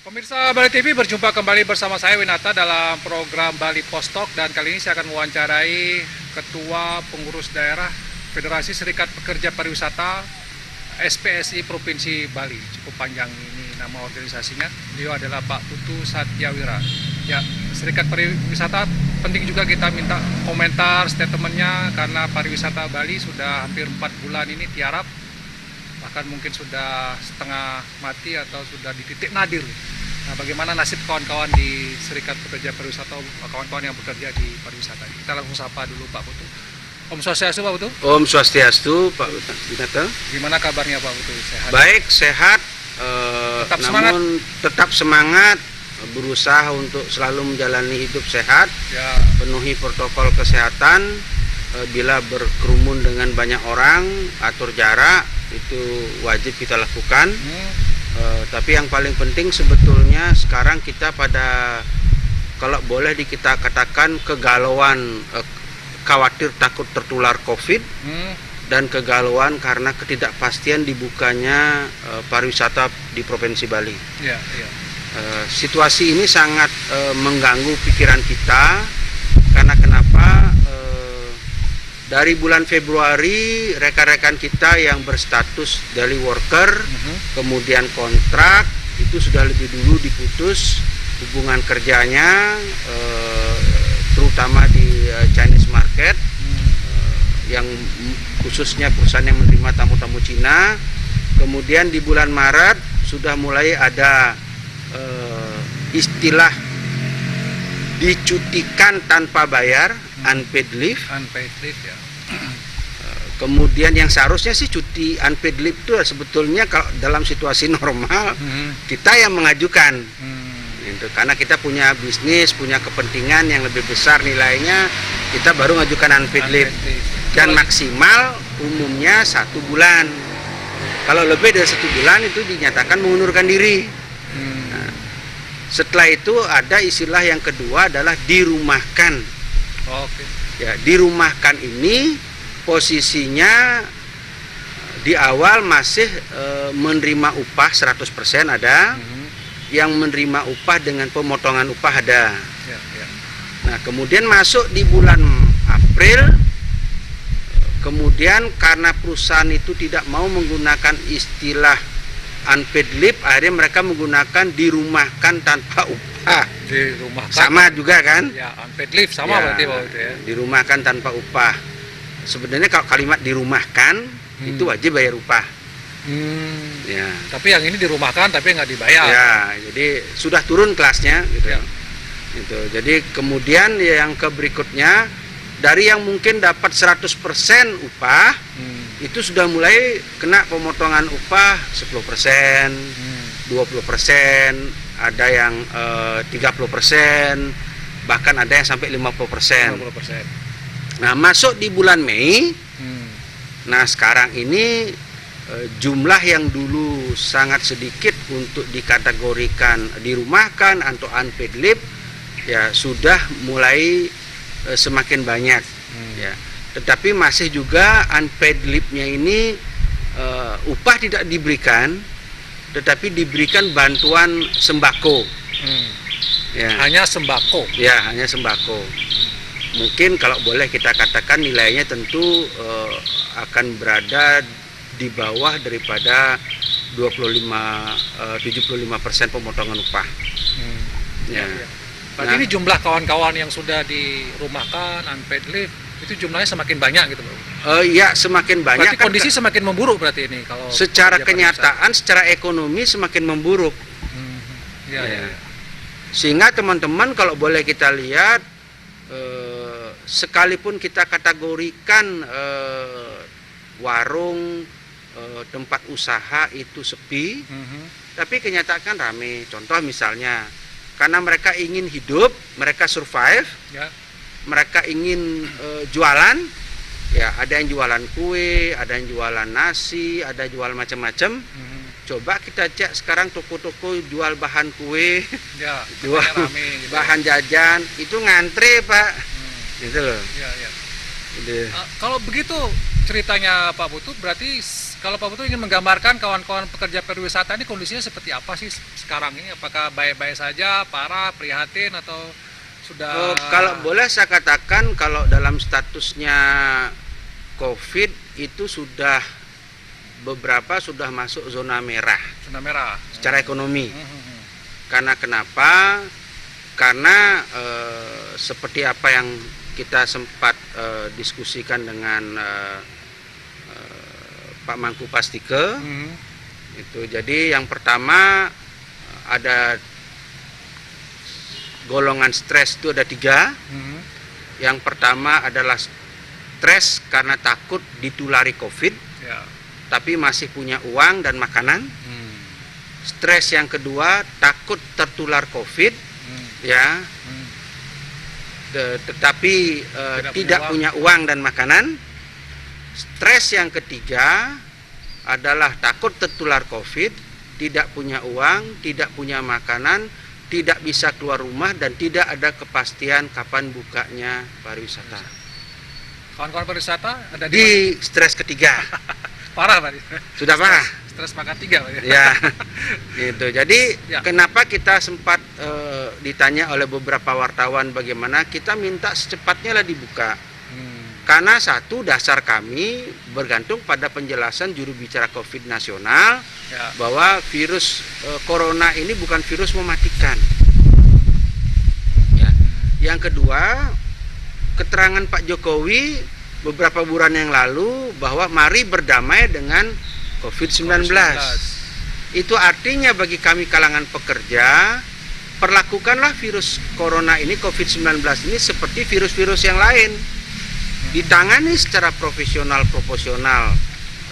Pemirsa Bali TV, berjumpa kembali bersama saya Winata dalam program Bali Postok, dan kali ini saya akan mewawancarai Ketua Pengurus Daerah Federasi Serikat Pekerja Pariwisata SPSI Provinsi Bali. Cukup panjang ini nama organisasinya. Beliau adalah Pak Putu Satyawira. Ya, Serikat Pariwisata penting juga kita minta komentar statementnya, karena pariwisata Bali sudah hampir 4 bulan ini tiarap, bahkan mungkin sudah setengah mati atau sudah di titik nadir. Nah, bagaimana nasib kawan-kawan di Serikat Pekerja Pariwisata, kawan-kawan yang bekerja di pariwisata? Kita langsung sapa dulu Pak Putu. Om Swastiastu Pak Putu. Om Swastiastu Pak Winata. Gimana kabarnya Pak Putu? Sehat? Baik, sehat. Tetap namun tetap semangat, berusaha untuk selalu menjalani hidup sehat, Ya. penuhi protokol kesehatan. Bila berkerumun dengan banyak orang, atur jarak, itu wajib kita lakukan. Tapi yang paling penting sebetulnya sekarang kita pada, kalau boleh kita katakan, kegalauan, khawatir takut tertular COVID, dan kegalauan karena ketidakpastian dibukanya pariwisata di Provinsi Bali. Ya, ya. Situasi ini sangat mengganggu pikiran kita, karena kenapa? Dari bulan Februari rekan-rekan kita yang berstatus daily worker, kemudian kontrak, itu sudah lebih dulu diputus hubungan kerjanya, terutama di Chinese market, yang khususnya perusahaan yang menerima tamu-tamu Cina. Kemudian di bulan Maret sudah mulai ada istilah dicutikan tanpa bayar, unpaid leave. Unpaid leave, ya. Kemudian yang seharusnya sih cuti unpaid leave itu sebetulnya kalau dalam situasi normal kita yang mengajukan, gitu. Karena kita punya bisnis, punya kepentingan yang lebih besar nilainya, kita baru mengajukan unpaid leave. Dan maksimal umumnya 1 bulan. Kalau lebih dari 1 bulan itu dinyatakan mengundurkan diri. Nah, setelah itu ada istilah yang kedua adalah dirumahkan. Oke. Ya, dirumahkan ini posisinya di awal masih menerima upah 100% ada, yang menerima upah dengan pemotongan upah ada. Ya, ya. Nah, kemudian masuk di bulan April, kemudian karena perusahaan itu tidak mau menggunakan istilah unpaid leave, akhirnya mereka menggunakan dirumahkan tanpa upah. Dirumahkan. Sama juga kan? Ya, unpaid leave sama Ya, berarti Pak Putu, ya. dirumahkan tanpa upah. Sebenarnya kalau kalimat dirumahkan itu wajib bayar upah. Ya. Tapi yang ini dirumahkan tapi nggak dibayar. Ya, jadi sudah turun kelasnya gitu. Ya. Gitu. Jadi kemudian yang ke berikutnya, dari yang mungkin dapat 100% upah, itu sudah mulai kena pemotongan upah 10%, 20%, ada yang 30%, bahkan ada yang sampai 50%. 50%. Nah, masuk di bulan Mei. Nah, sekarang ini jumlah yang dulu sangat sedikit untuk dikategorikan dirumahkan atau unpaid leave, ya sudah mulai semakin banyak. Ya. Tetapi masih juga unpaid leave-nya ini upah tidak diberikan, tetapi diberikan bantuan sembako. Ya. Hanya sembako. Ya, hanya sembako. Mungkin kalau boleh kita katakan nilainya tentu akan berada di bawah daripada 75% pemotongan upah. Ya. Berarti ini jumlah kawan-kawan yang sudah dirumahkan unpaid leave itu jumlahnya semakin banyak gitu, Pak. Ya, semakin banyak. Berarti kondisi semakin memburuk berarti ini kalau secara pekerja kenyataan, secara ekonomi semakin memburuk. Ya, ya. Sehingga teman-teman kalau boleh kita lihat, sekalipun kita kategorikan warung, tempat usaha itu sepi, tapi kenyataan rame. Contoh misalnya, karena mereka ingin hidup, mereka survive, Ya. mereka ingin jualan, ya ada yang jualan kue, ada yang jualan nasi, ada jual macam-macam. Coba kita cek sekarang toko-toko jual bahan kue, Ya, jual rame gitu. bahan jajan, itu ngantre Pak, gitu loh. Ya, ya. Gitu. Kalau begitu ceritanya Pak Putu, berarti kalau Pak Putu ingin menggambarkan kawan-kawan pekerja pariwisata ini kondisinya seperti apa sih sekarang ini? Apakah baik-baik saja, parah, prihatin, atau sudah... Kalau boleh saya katakan, kalau dalam statusnya COVID itu sudah beberapa sudah masuk zona merah secara ekonomi. Karena kenapa? Karena seperti apa yang kita sempat diskusikan dengan Pak Mangku Pastike, itu jadi yang pertama ada golongan stres itu ada 3. Yang pertama adalah stres karena takut ditulari COVID, tapi masih punya uang dan makanan. Stres yang kedua takut tertular COVID, ya, tetapi tidak punya uang dan makanan. Stres yang ketiga adalah takut tertular COVID, tidak punya uang, tidak punya makanan, tidak bisa keluar rumah, dan tidak ada kepastian kapan bukanya pariwisata. Kawan-kawan pariwisata ada Di stres ketiga. parah Pak. Sudah parah. Stres pangkat 3 Pak. Ya, gitu. Jadi Ya. kenapa kita sempat ditanya oleh beberapa wartawan bagaimana kita minta secepatnya lah dibuka. Karena satu, dasar kami bergantung pada penjelasan juru bicara COVID nasional, Ya. bahwa virus corona ini bukan virus mematikan. Ya. Yang kedua, keterangan Pak Jokowi beberapa bulan yang lalu bahwa mari berdamai dengan COVID-19. Itu artinya bagi kami kalangan pekerja, perlakukanlah virus corona ini, COVID-19 ini seperti virus-virus yang lain. Ditangani secara profesional, proporsional,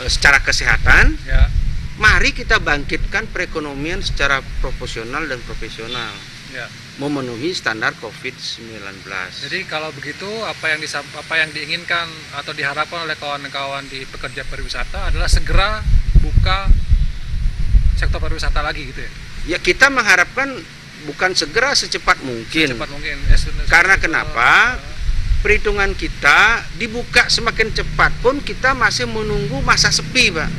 secara kesehatan. Ya. Mari kita bangkitkan perekonomian secara proporsional dan profesional, Ya. memenuhi standar COVID-19. Jadi kalau begitu apa yang diinginkan atau diharapkan oleh kawan-kawan di pekerja pariwisata adalah segera buka sektor pariwisata lagi gitu ya. Ya, kita mengharapkan bukan segera, secepat mungkin. Cepat mungkin. Karena kenapa? Perhitungan kita dibuka semakin cepat pun kita masih menunggu masa sepi, Pak.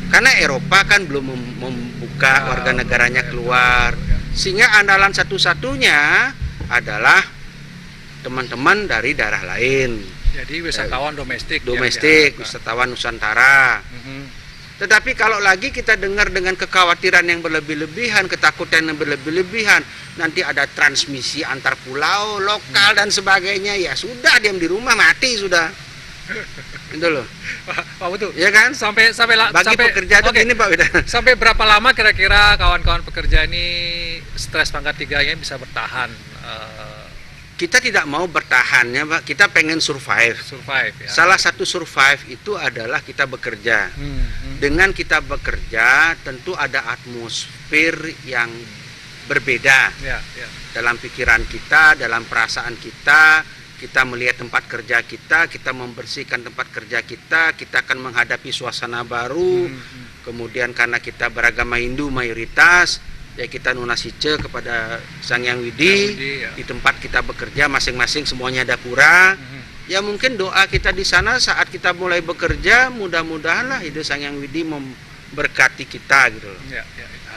Karena Eropa kan belum membuka warga negaranya keluar. Sehingga andalan satu-satunya adalah teman-teman dari daerah lain. Jadi wisatawan domestik. Wisatawan Nusantara. Tetapi kalau lagi kita dengar dengan kekhawatiran yang berlebih-lebihan, ketakutan yang berlebih-lebihan, nanti ada transmisi antar pulau, lokal dan sebagainya, ya sudah, diam di rumah, mati sudah. Itu loh. Pak Putu. Ya kan? Sampai Bagi pekerja itu gini, Pak Widan. Sampai berapa lama kira-kira kawan-kawan pekerja ini stres pangkat 3-nya bisa bertahan? Kita tidak mau bertahan ya, Pak. Kita pengen survive. Ya. Salah satu survive itu adalah kita bekerja. Dengan kita bekerja tentu ada atmosfer yang berbeda. Ya. Dalam pikiran kita, dalam perasaan kita melihat tempat kerja kita membersihkan tempat kerja kita akan menghadapi suasana baru. Kemudian karena kita beragama Hindu mayoritas, ya kita nunasice kepada Sang Hyang Widi, ya. Di tempat kita bekerja masing-masing semuanya ada pura. Ya mungkin doa kita di sana saat kita mulai bekerja, mudah-mudahan lah Ide Sang Hyang Widi memberkati kita gitu loh. Ya.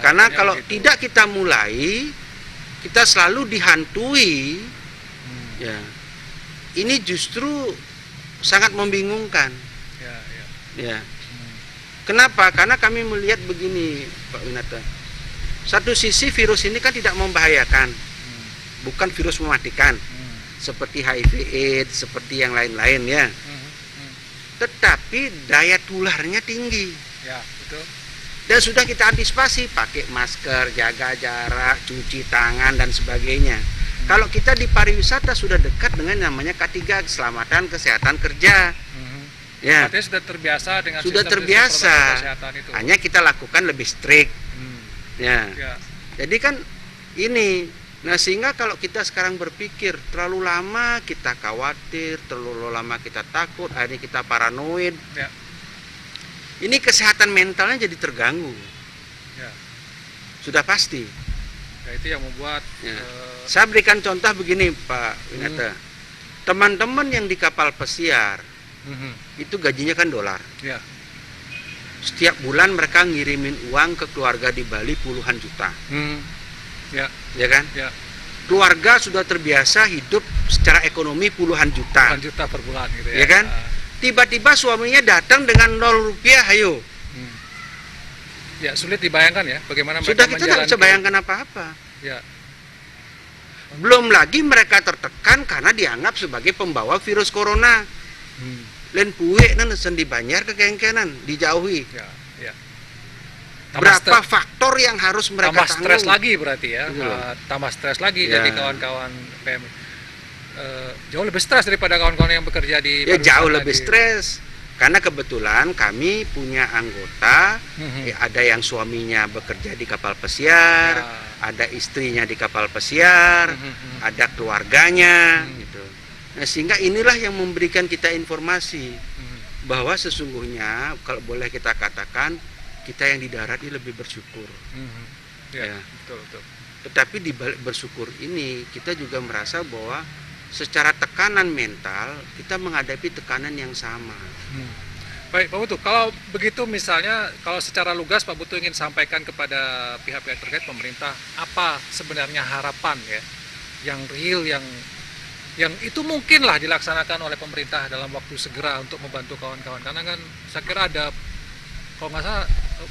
Karena kalau tidak kita mulai, kita selalu dihantui. Ya. Ini justru sangat membingungkan. Ya. Kenapa? Karena kami melihat begini, Pak Winata. Satu sisi virus ini kan tidak membahayakan, bukan virus mematikan, seperti HIV/AIDS, seperti yang lain-lain ya. Tetapi daya tularnya tinggi. Ya, betul. Dan sudah kita antisipasi, pakai masker, jaga jarak, cuci tangan dan sebagainya. Kalau kita di pariwisata sudah dekat dengan namanya K3, keselamatan kesehatan kerja. Ya. Artinya sudah terbiasa dengan sudah sistem terbiasa. kesehatan itu. Hanya kita lakukan lebih strict. Ya. Ya. Jadi kan ini, nah sehingga kalau kita sekarang berpikir terlalu lama kita khawatir, terlalu lama kita takut, akhirnya kita paranoid. Ya. Ini kesehatan mentalnya jadi terganggu. Ya. Sudah pasti. Ya, itu yang membuat Ya. Saya berikan contoh begini, Pak Winata. Teman-teman yang di kapal pesiar itu gajinya kan dolar. Ya. setiap bulan mereka ngirimin uang ke keluarga di Bali puluhan juta, Ya, ya kan? ya. Keluarga sudah terbiasa hidup secara ekonomi puluhan juta, Puluhan juta per bulan gitu ya. ya kan? Tiba-tiba suaminya datang dengan 0 rupiah, ayo. Ya, sulit dibayangkan ya bagaimana mereka Sudah kita nggak bisa menjalani- bayangkan apa-apa. Ya, Belum lagi mereka tertekan karena dianggap sebagai pembawa virus corona. Len puwe nan sendi banjar ke kengkenan, dijauhi. ya, ya. Berapa faktor yang harus mereka tambah stres tanggung? lagi berarti ya. Gitu loh. Tambah stres lagi Ya. jadi kawan-kawan PM. Jauh lebih stres daripada kawan-kawan yang bekerja di Ya jauh pariwisata lebih di- stres. Karena kebetulan kami punya anggota, Mhm. ada yang suaminya bekerja di kapal pesiar, Ya. ada istrinya di kapal pesiar, Mhm. ada keluarganya, Hmm. gitu. Nah, sehingga inilah yang memberikan kita informasi Mhm. bahwa sesungguhnya kalau boleh kita katakan kita yang di darat ini lebih bersyukur. Mhm. Ya, Ya. betul betul. Tetapi di balik bersyukur ini kita juga merasa bahwa secara tekanan mental kita menghadapi tekanan yang sama. Baik, Pak Putu, kalau begitu misalnya kalau secara lugas Pak Putu ingin sampaikan kepada pihak-pihak terkait pemerintah apa sebenarnya harapan ya yang real yang itu mungkinlah dilaksanakan oleh pemerintah dalam waktu segera untuk membantu kawan-kawan, karena kan saya kira ada kalau nggak salah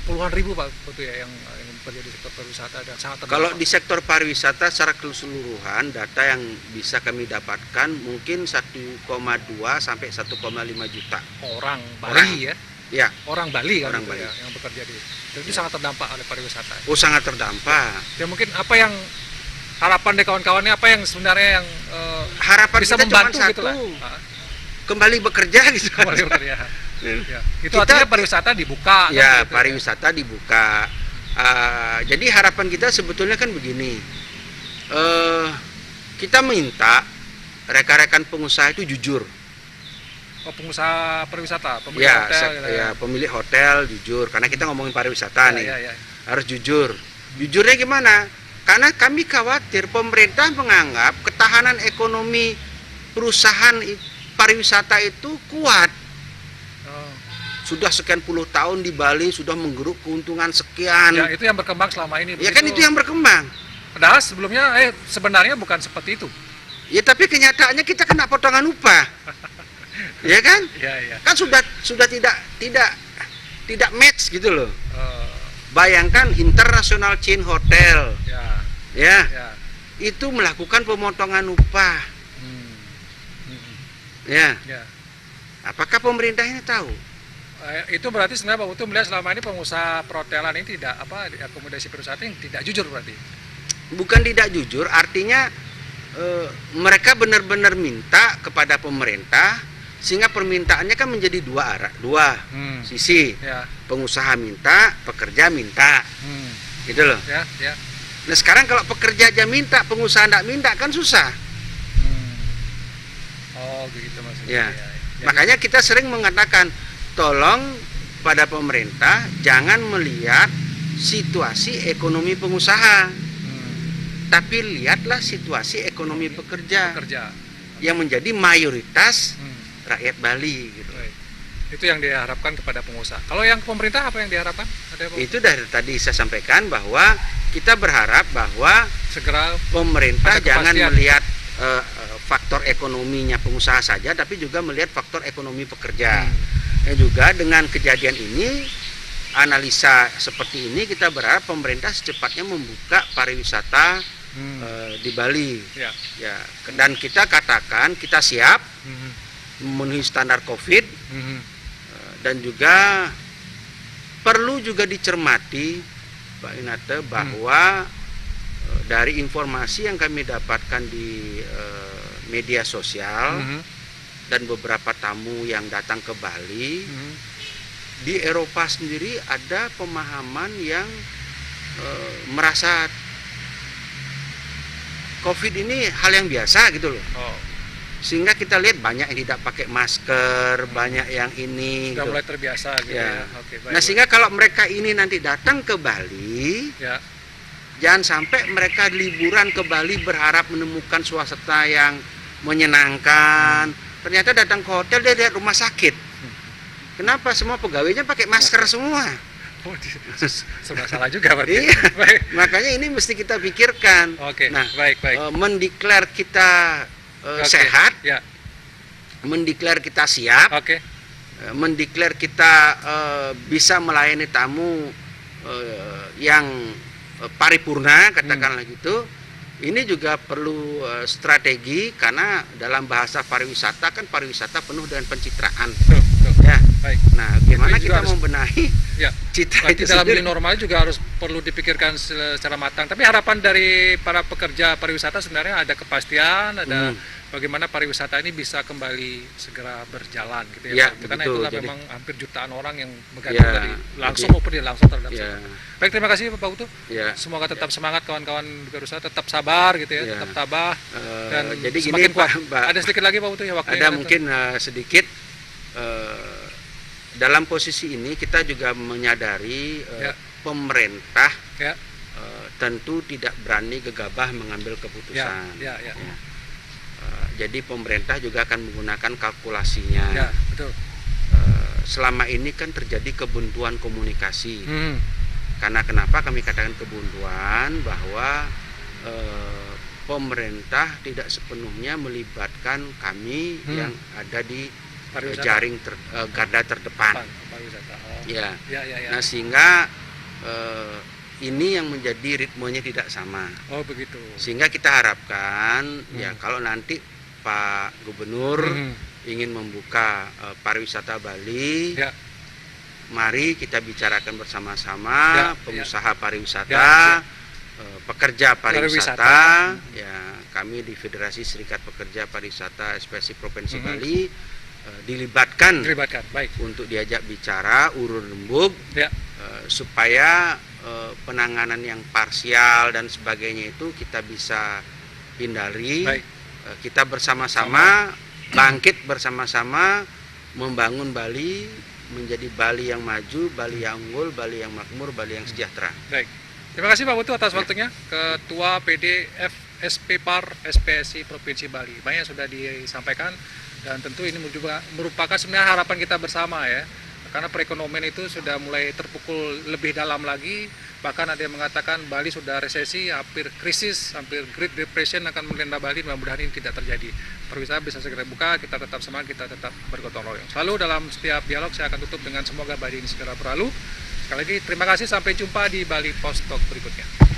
puluhan ribu Pak Putu ya yang bekerja di sektor pariwisata dan sangat terdampak. Kalau di sektor pariwisata secara keseluruhan data yang bisa kami dapatkan mungkin 1,2 sampai 1,5 juta. orang Bali ya, Ya, orang Bali kan Orang gitu Bali. ya, yang bekerja di itu sangat terdampak oleh pariwisata. oh sangat terdampak. Ya mungkin apa yang harapan dari kawan-kawannya apa yang sebenarnya yang Harapan bisa kita cuma membantu satu, gitu lah. kembali bekerja gitu. Kembali bekerja. Ya. Itu Kita- artinya pariwisata dibuka. kan Ya, gitu pariwisata dibuka. Jadi harapan kita sebetulnya kan begini, kita minta rekan-rekan pengusaha itu jujur. Oh, pengusaha pariwisata, pemilik Ya, hotel. gitu ya, pemilik hotel jujur. Karena kita ngomongin pariwisata nih, Ya, ya. harus jujur. Jujurnya gimana? Karena kami khawatir pemerintah menganggap ketahanan ekonomi perusahaan pariwisata itu kuat. Oh. Sudah sekian puluh tahun di Bali sudah menggeruk keuntungan sekian. Ya, itu yang berkembang selama ini. Ya kan itu yang berkembang. Padahal sebelumnya sebenarnya bukan seperti itu. Ya tapi kenyataannya kita kena potongan upah. Ya kan? Ya, ya. Kan sudah tidak match gitu loh. Eh, Bayangkan international chain hotel ya, ya, ya. itu melakukan pemotongan upah. Hmm. Hmm. Ya. Ya. Apakah pemerintah ini tahu? Itu berarti sebenarnya Pak Putu melihat selama ini pengusaha perhotelan ini tidak akomodasi pariwisata yang tidak jujur berarti. Bukan tidak jujur, artinya mereka benar-benar minta kepada pemerintah sehingga permintaannya kan menjadi dua sisi. Ya. Pengusaha minta, pekerja minta, Hmm. gitu loh. Ya, ya. Nah sekarang kalau pekerja aja minta, pengusaha tidak minta kan susah. Hmm. Oh, begitu maksudnya. Ya. Jadi- Makanya kita sering mengatakan, tolong pada pemerintah jangan melihat situasi ekonomi pengusaha, tapi lihatlah situasi ekonomi pekerja Kerja. yang menjadi mayoritas Hmm. rakyat Bali gitu. Baik. Itu yang diharapkan kepada pengusaha. Kalau yang pemerintah apa yang diharapkan? Ada apa? Itu dari tadi saya sampaikan bahwa kita berharap bahwa Segera pemerintah Ada jangan kepastian. melihat faktor ekonominya pengusaha saja, tapi juga melihat faktor ekonomi pekerja. Dan juga dengan kejadian ini, analisa seperti ini, kita berharap pemerintah secepatnya membuka pariwisata di Bali. Ya. Ya, dan kita katakan kita siap Mhm. memenuhi standar COVID, Mhm. dan juga perlu juga dicermati Pak Inate bahwa dari informasi yang kami dapatkan di media sosial Mhm. dan beberapa tamu yang datang ke Bali, Mhm. di Eropa sendiri ada pemahaman yang merasa COVID ini hal yang biasa gitu loh. Oh, Sehingga kita lihat banyak yang tidak pakai masker, banyak yang ini sudah gitu. mulai terbiasa gitu ya. Ya. Oke, baik. Nah, sehingga kalau mereka ini nanti datang ke Bali, ya. jangan sampai mereka liburan ke Bali berharap menemukan suasana yang menyenangkan. Ternyata datang ke hotel dia lihat rumah sakit. Kenapa semua pegawainya pakai masker semua? Oh, sudah salah juga berarti. Iya. Baik. Makanya ini mesti kita pikirkan. Oke. Nah, baik. mendeklar kita Oke. sehat, Ya. mendeklar kita siap, Oke. mendeklar kita bisa melayani tamu yang paripurna, katakanlah gitu. Ini juga perlu strategi, karena dalam bahasa pariwisata kan pariwisata penuh dengan pencitraan. Betul. Ya. Baik. Nah, gimana Itu juga kita harus- membenahi Ya. citra Berarti itu dalam sendiri? new normal juga harus perlu dipikirkan secara matang. Tapi harapan dari para pekerja pariwisata sebenarnya ada kepastian, ada bagaimana pariwisata ini bisa kembali segera berjalan gitu Ya, ya. Karena betul. itulah Jadi- memang hampir jutaan orang yang bergantung Ya, dari langsung jadi- maupun tidak langsung terhadap Ya, sektor. Baik, terima kasih Pak Utu. ya. Semoga tetap semangat kawan-kawan di perusahaan, tetap sabar gitu ya, Ya. tetap tabah dan Jadi gini semakin kuat. Pak, Ada sedikit lagi Pak Utu ya waktunya. ada mungkin sedikit dalam posisi ini kita juga menyadari Ya. pemerintah Ya. tentu tidak berani gegabah mengambil keputusan. Ya. Jadi pemerintah juga akan menggunakan kalkulasinya. Ya, betul. Selama ini kan terjadi kebuntuan komunikasi. Hmm. Karena kenapa kami katakan kebuntuan? Bahwa pemerintah tidak sepenuhnya melibatkan kami yang ada di Pariwisata. jaring garda terdepan. Pariwisata. Oh. Ya. Ya. Nah, sehingga ini yang menjadi ritmenya tidak sama. Oh, begitu. Sehingga kita harapkan ya kalau nanti Pak Gubernur ingin membuka pariwisata Bali, Ya. mari kita bicarakan bersama-sama, Ya, pengusaha pariwisata, Ya. pekerja pariwisata, Pariwisata. ya kami di Federasi Serikat Pekerja Pariwisata SPSI Provinsi Mhm. Bali dilibatkan Dilibatkan. Baik. untuk diajak bicara urun rembuk Ya. supaya penanganan yang parsial dan sebagainya itu kita bisa hindari. Baik. Kita bersama-sama bangkit bersama-sama membangun Bali menjadi Bali yang maju, Bali yang unggul, Bali yang makmur, Bali yang sejahtera. Baik. Terima kasih Pak Putu atas waktunya, Ketua PDF SPPAR SPSI Provinsi Bali. Banyak sudah disampaikan dan tentu ini juga merupakan sebenarnya harapan kita bersama ya. Karena perekonomian itu sudah mulai terpukul lebih dalam lagi, bahkan ada yang mengatakan Bali sudah resesi, hampir krisis, hampir Great Depression akan melanda Bali. Mudah-mudahan ini tidak terjadi. Pariwisata bisa segera buka, kita tetap semangat, kita tetap bergotong royong. Selalu dalam setiap dialog saya akan tutup dengan semoga badai ini segera berlalu. Sekali lagi terima kasih, sampai jumpa di Bali Post Talk berikutnya.